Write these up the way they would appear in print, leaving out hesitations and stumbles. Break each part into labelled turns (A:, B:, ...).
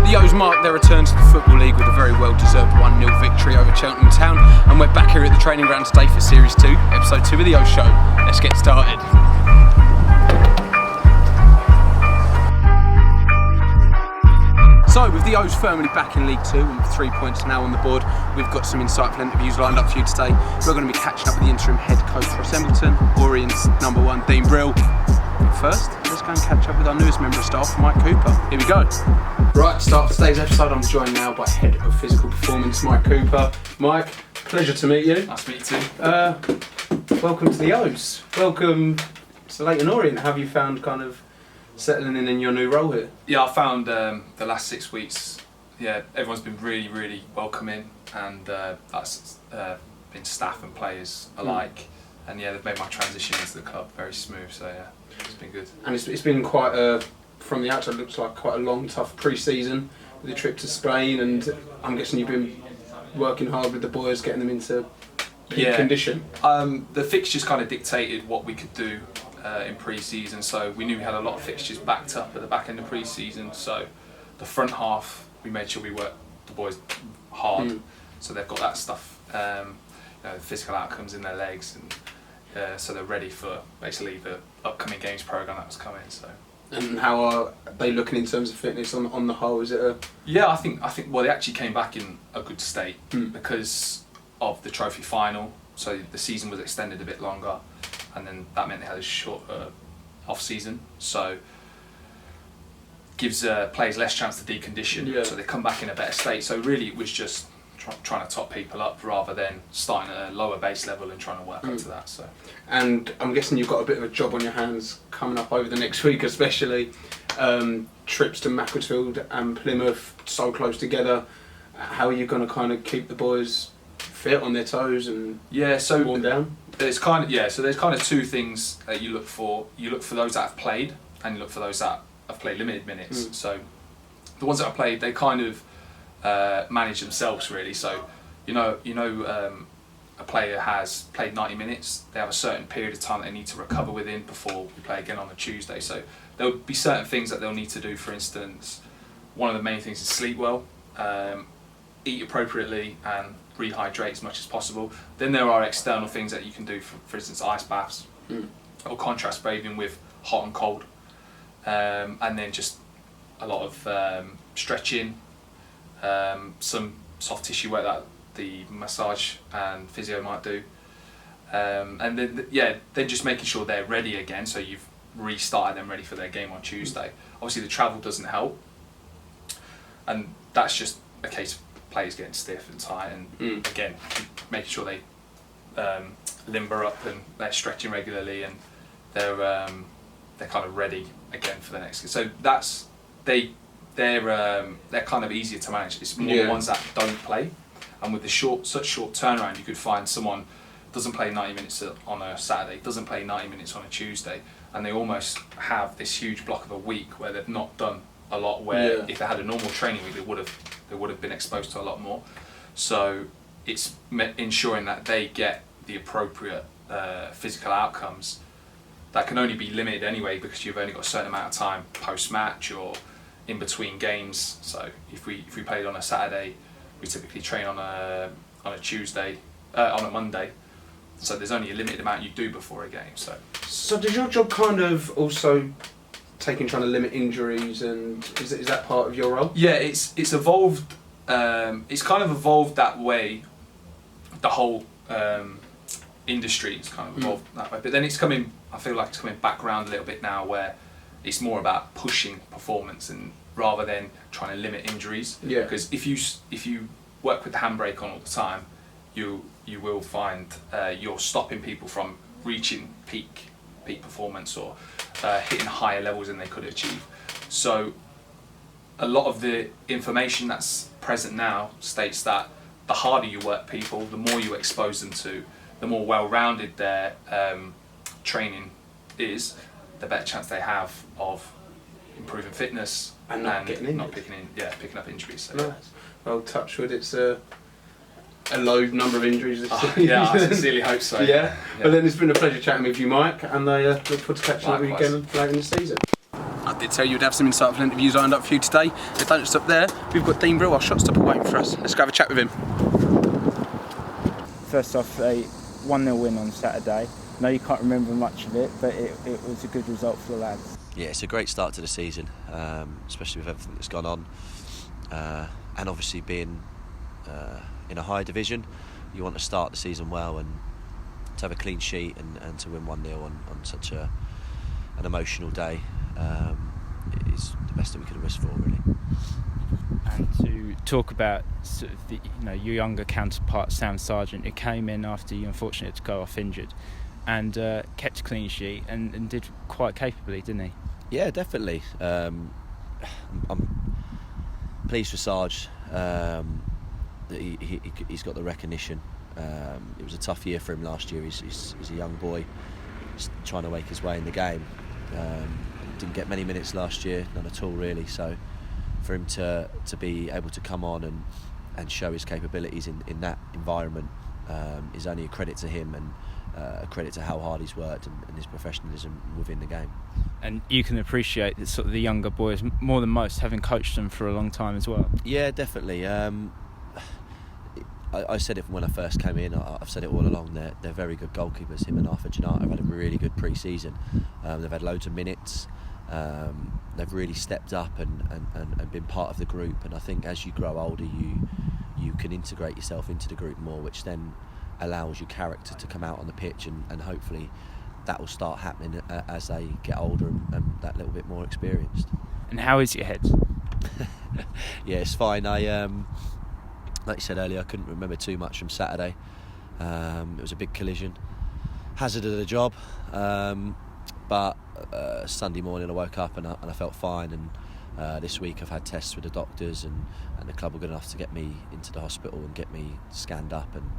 A: The O's marked their return to the Football League with a very well-deserved 1-0 victory over Cheltenham Town, and we're back here at the training ground today for Series 2, Episode 2 of the O's Show. Let's get started. So, with the O's firmly back in League 2 and with 3 points now on the board, we've got some insightful interviews lined up for you today. We're going to be catching up with the interim head coach Ross Embleton, Orient's number 1 Dean Brill. But first, let's go and catch up with our newest member of staff, Mike Cooper. Here we go. Right, to start today's episode, I'm joined now by Head of Physical Performance, Mike Cooper. Mike, pleasure to meet you.
B: Nice to meet you too.
A: Welcome to the O's. Welcome to Leighton Orient. How have you found kind of settling in your new role here?
B: Yeah, I found the last 6 weeks, everyone's been really welcoming, and that's been staff and players alike. And they've made my transition into the club very smooth, so it's been good.
A: And it's been quite a, from the outside, looks like quite a long, tough pre-season with the trip to Spain, and I'm guessing you've been working hard with the boys, getting them into peak condition.
B: The fixtures kind of dictated what we could do in pre-season, so we knew we had a lot of fixtures backed up at the back end of pre-season, so the front half we made sure we worked the boys hard, so they've got that stuff, the physical outcomes in their legs, and so they're ready for basically the upcoming games programme that was coming. So.
A: And how are they looking in terms of fitness on the whole? Is it a...
B: Yeah, I think well, they actually came back in a good state because of the trophy final, so the season was extended a bit longer, and then that meant they had a short off season, so gives players less chance to decondition, so they come back in a better state. So really it was just trying to top people up rather than starting at a lower base level and trying to work up to that. So. And
A: I'm guessing you've got a bit of a job on your hands coming up over the next week, especially trips to Macclesfield and Plymouth so close together. How are you going to kind of keep the boys fit, on their toes, and warm down?
B: There's kind of two things that you look for. You look for those that have played, and you look for those that have played limited minutes. So the ones that have played, they kind of manage themselves really. So a player has played 90 minutes, they have a certain period of time they need to recover within before we play again on a Tuesday. So there'll be certain things that they'll need to do. For instance, one of the main things is sleep well, eat appropriately, and rehydrate as much as possible. Then there are external things that you can do, for instance ice baths or contrast bathing with hot and cold, and then just a lot of stretching, some soft tissue work that the massage and physio might do, and then just making sure they're ready again, so you've restarted them ready for their game on Tuesday. Obviously the travel doesn't help, and that's just a case of players getting stiff and tight, and again making sure they limber up and they're stretching regularly, and they're kind of ready again for the next. So that's they're kind of easier to manage. It's more the ones that don't play, and with the such short turnaround, you could find someone doesn't play 90 minutes on a Saturday, doesn't play 90 minutes on a Tuesday, and they almost have this huge block of a week where they've not done a lot, where if they had a normal training week they would have been exposed to a lot more. So it's ensuring that they get the appropriate physical outcomes that can only be limited anyway, because you've only got a certain amount of time post-match or in between games. So if we played on a Saturday, we typically train on a Tuesday, on a Monday. So there's only a limited amount you do before a game. So
A: does your job kind of also trying to limit injuries, and is that part of your role? Yeah, it's
B: evolved. It's kind of evolved that way. The whole industry has kind of evolved that way. But then I feel like it's coming back around a little bit now, where it's more about pushing performance and rather than trying to limit injuries. Yeah. Because if you work with the handbrake on all the time, you will find you're stopping people from reaching peak performance or hitting higher levels than they could achieve. So a lot of the information that's present now states that the harder you work people, the more you expose them to, the more well-rounded their training is, the better chance they have of improving fitness
A: and not picking
B: up injuries. So,
A: nice. Well, touch wood, it's a low number of injuries this
B: season. Yeah, I sincerely hope so.
A: But then it's been a pleasure chatting with you, Mike, and I look forward to catching up with you again later in the season.
C: I
A: did tell you we'd have some insightful interviews lined up for you today. But don't stop there. We've got Dean Brill, our shot stopper, waiting for us. Let's go have a chat with him.
C: First off, a 1-0 win on Saturday. I know you can't remember much of it, but it was a good result for the lads.
D: Yeah, it's a great start to the season, especially with everything that's gone on. And obviously being in a higher division, you want to start the season well, and to have a clean sheet and to win 1-0 on such an emotional day is the best that we could have wished for, really.
C: And to talk about sort of your younger counterpart, Sam Sargent, who came in after you unfortunately had to go off injured, and kept a clean sheet and did quite capably, didn't he?
D: Yeah, definitely. I'm pleased for Sarge that he's got the recognition. It was a tough year for him last year. He's a young boy just trying to make his way in the game. Didn't get many minutes last year, none at all really. So for him to be able to come on and show his capabilities in that environment is only a credit to him and a credit to how hard he's worked and his professionalism within the game. And
C: you can appreciate that sort of the younger boys more than most, having coached them for a long time as well.
D: Yeah, definitely. I said it when I first came in. I've said it all along. They're very good goalkeepers. Him and Arthur Janata have had a really good pre-season. They've had loads of minutes. They've really stepped up and been part of the group. And I think as you grow older, you can integrate yourself into the group more, which then allows your character to come out on the pitch, and hopefully that will start happening as they get older and that little bit more experienced.
C: And how is your head?
D: Yeah, it's fine. Like you said earlier, I couldn't remember too much from Saturday. It was a big collision, hazard of the job, but Sunday morning I woke up and I felt fine, and this week I've had tests with the doctors, and the club were good enough to get me into the hospital and get me scanned up, and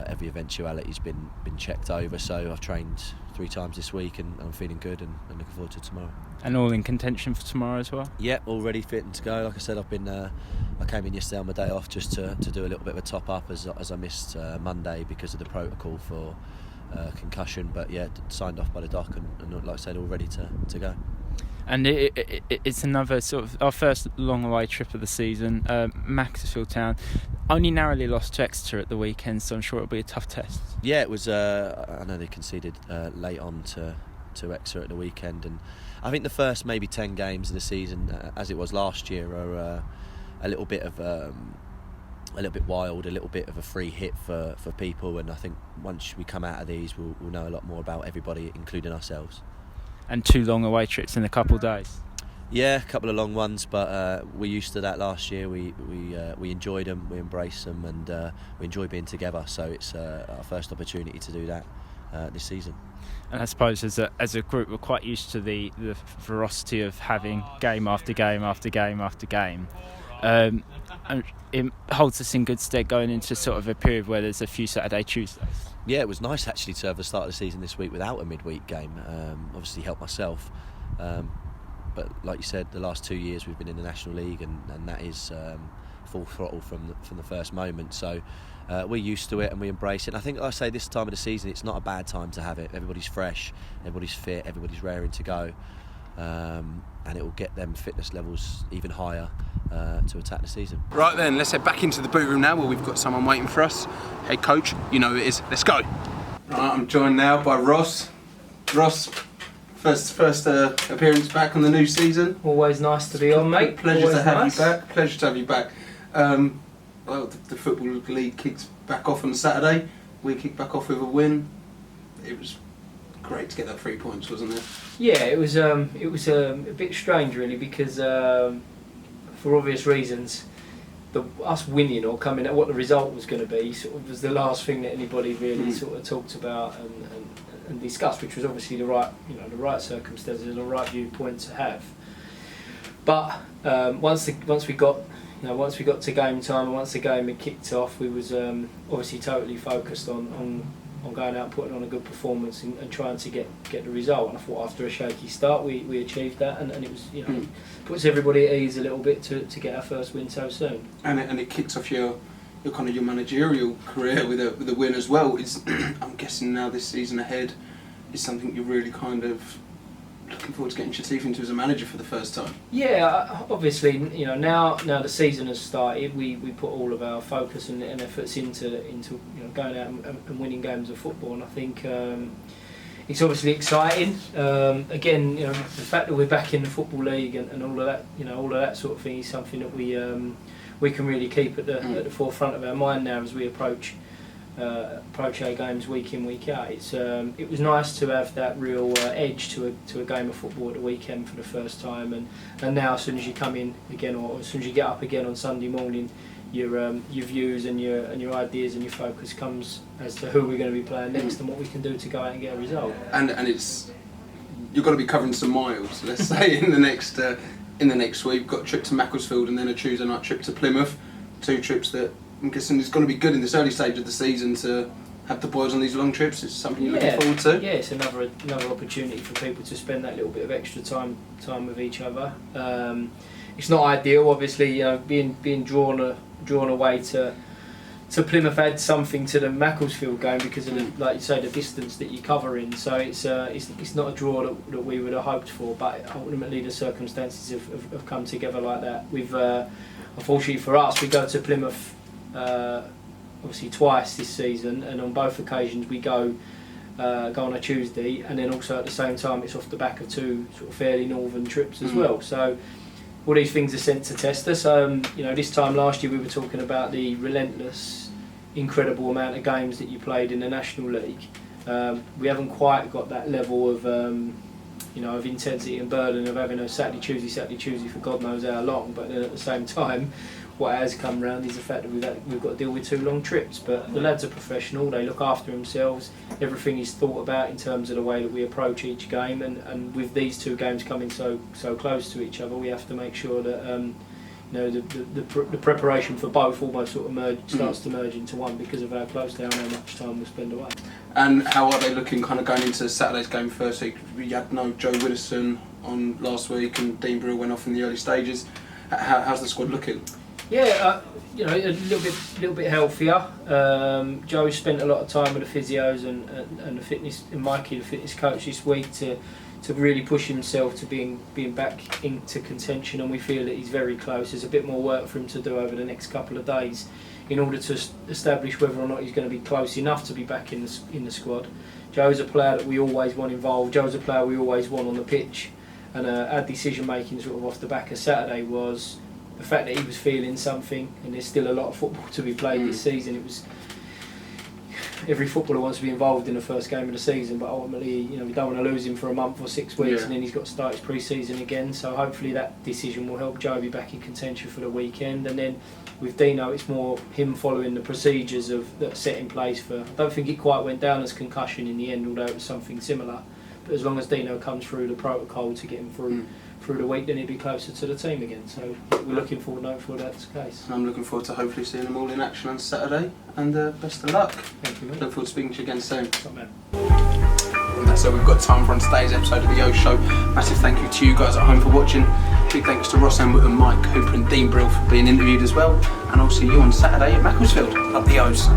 D: every eventuality's been checked over. So I've trained 3 times this week, and I'm feeling good and looking forward to tomorrow.
C: And all in contention for tomorrow as well?
D: Yeah, all ready, fit and to go. Like I said, I came in yesterday on my day off just to do a little bit of a top up as I missed Monday because of the protocol for concussion. But yeah, signed off by the doc and like I said, all ready to go.
C: And it's another sort of our first long away trip of the season. Macclesfield Town only narrowly lost to Exeter at the weekend, so I'm sure it'll be a tough test. Yeah,
D: it was. I know they conceded late on to Exeter at the weekend, and I think the first maybe 10 games of the season, as it was last year, are a little bit wild, a little bit of a free hit for people. And I think once we come out of these, we'll know a lot more about everybody, including ourselves.
C: And 2 long away trips in a couple of days.
D: Yeah, a couple of long ones, but we're used to that last year. We enjoyed them, we embraced them, and we enjoy being together. So it's our first opportunity to do that this season.
C: And I suppose as a group, we're quite used to the ferocity of having game after game after game after game. And it holds us in good stead going into sort of a period where there's a few Saturday Tuesdays.
D: Yeah, it was nice actually to have the start of the season this week without a midweek game. Obviously helped myself, but like you said, the last 2 years we've been in the National League, and that is full throttle from the first moment. So we're used to it and we embrace it. And I think, like I say, this time of the season, it's not a bad time to have it. Everybody's fresh, everybody's fit, everybody's raring to go, and it will get them fitness levels even higher to attack the season.
A: Right then, let's head back into the boot room now, where we've got someone waiting for us. Head coach, you know who it is. Let's go. Right, I'm joined now by Ross. Ross, first appearance back on the new season.
E: Always nice to be on, mate.
A: Pleasure
E: Always
A: to have
E: nice.
A: you back. Pleasure to have you back. Well, the Football League kicks back off on Saturday. We kicked back off with a win. It was great to get that 3 points, wasn't it?
E: Yeah, it was a bit strange really, because for obvious reasons, us winning or coming at what the result was going to be sort of was the last thing that anybody really sort of talked about and discussed, which was obviously the right circumstances and the right viewpoint to have. But once we got to game time and once the game had kicked off, we was obviously totally focused on going out and putting on a good performance and trying to get the result. And I thought after a shaky start we achieved that, and it was puts everybody at ease a little bit to get our first win so soon.
A: And it kicks off your kind of your managerial career with a win as well. I'm guessing now this season ahead is something you're really kind of looking forward to getting your teeth into as a manager for the first time?
E: Yeah, obviously, now the season has started. We put all of our focus and efforts into going out and winning games of football, and I think it's obviously exciting. Again, the fact that we're back in the football league and all of that, all of that sort of thing is something that we can really keep at the forefront of our mind now as we approach our games week in, week out. It was nice to have that real edge to a game of football at the weekend for the first time, and now as soon as you come in again, or as soon as you get up again on Sunday morning, your views and your ideas and your focus comes as to who we're going to be playing next and what we can do to go out and get a result.
A: And it's, you've got to be covering some miles, let's say, in the next week. You've got a trip to Macclesfield and then a Tuesday night trip to Plymouth. 2 trips that I'm guessing it's going to be good in this early stage of the season to have the boys on these long trips. It's something you're looking forward to.
E: Yeah, it's another opportunity for people to spend that little bit of extra time with each other. It's not ideal, obviously. Being drawn away to Plymouth adds something to the Macclesfield game because of the, like you say, the distance that you're covering. So it's not a draw that we would have hoped for, but ultimately the circumstances have come together like that. We've unfortunately for us, we go to Plymouth obviously twice this season, and on both occasions we go on a Tuesday, and then also at the same time it's off the back of 2 sort of fairly northern trips as well. So all these things are sent to test us. This time last year we were talking about the relentless, incredible amount of games that you played in the National League. We haven't quite got that level of of intensity and burden of having a Saturday Tuesday for God knows how long. But then at the same time, what has come round is the fact that we've got to deal with 2 long trips. But the lads are professional, they look after themselves, everything is thought about in terms of the way that we approach each game, and with these 2 games coming so close to each other, we have to make sure that the preparation for both almost sort of starts to merge into one because of how close they are and how much time we spend away.
A: And how are they looking kind of going into Saturday's game first week? We had no Joe Widdowson on last week and Dean Brill went off in the early stages. How's the squad looking?
E: Yeah, a little bit healthier. Joe spent a lot of time with the physios and the fitness, and Mikey, the fitness coach, this week to really push himself to being back into contention, and we feel that he's very close. There's a bit more work for him to do over the next couple of days in order to establish whether or not he's going to be close enough to be back in the squad. Joe's a player that we always want involved. Joe's a player we always want on the pitch, and our decision making sort of off the back of Saturday was the fact that he was feeling something, and there's still a lot of football to be played this season. It was every footballer wants to be involved in the first game of the season, but ultimately, we don't want to lose him for a month or 6 weeks, and then he's got to start his pre-season again. So hopefully that decision will help Joe be back in contention for the weekend. And then with Dino, it's more him following the procedures that are set in place for. I don't think it quite went down as concussion in the end, although it was something similar. But as long as Dino comes through the protocol to get him through the week, then he'll be closer to the team again. So we're looking forward to hopefully that's the case.
A: I'm looking forward to hopefully seeing them all in action on Saturday, and best of luck.
E: Thank you, mate.
A: Look forward to speaking to you again soon.
E: Top man.
A: And that's all we've got time for on today's episode of the Yo Show. Massive thank you to you guys at home for watching. Big thanks to Ross Embert and Mike Cooper and Dean Brill for being interviewed as well. And I'll see you on Saturday at Macclesfield. Up the O's.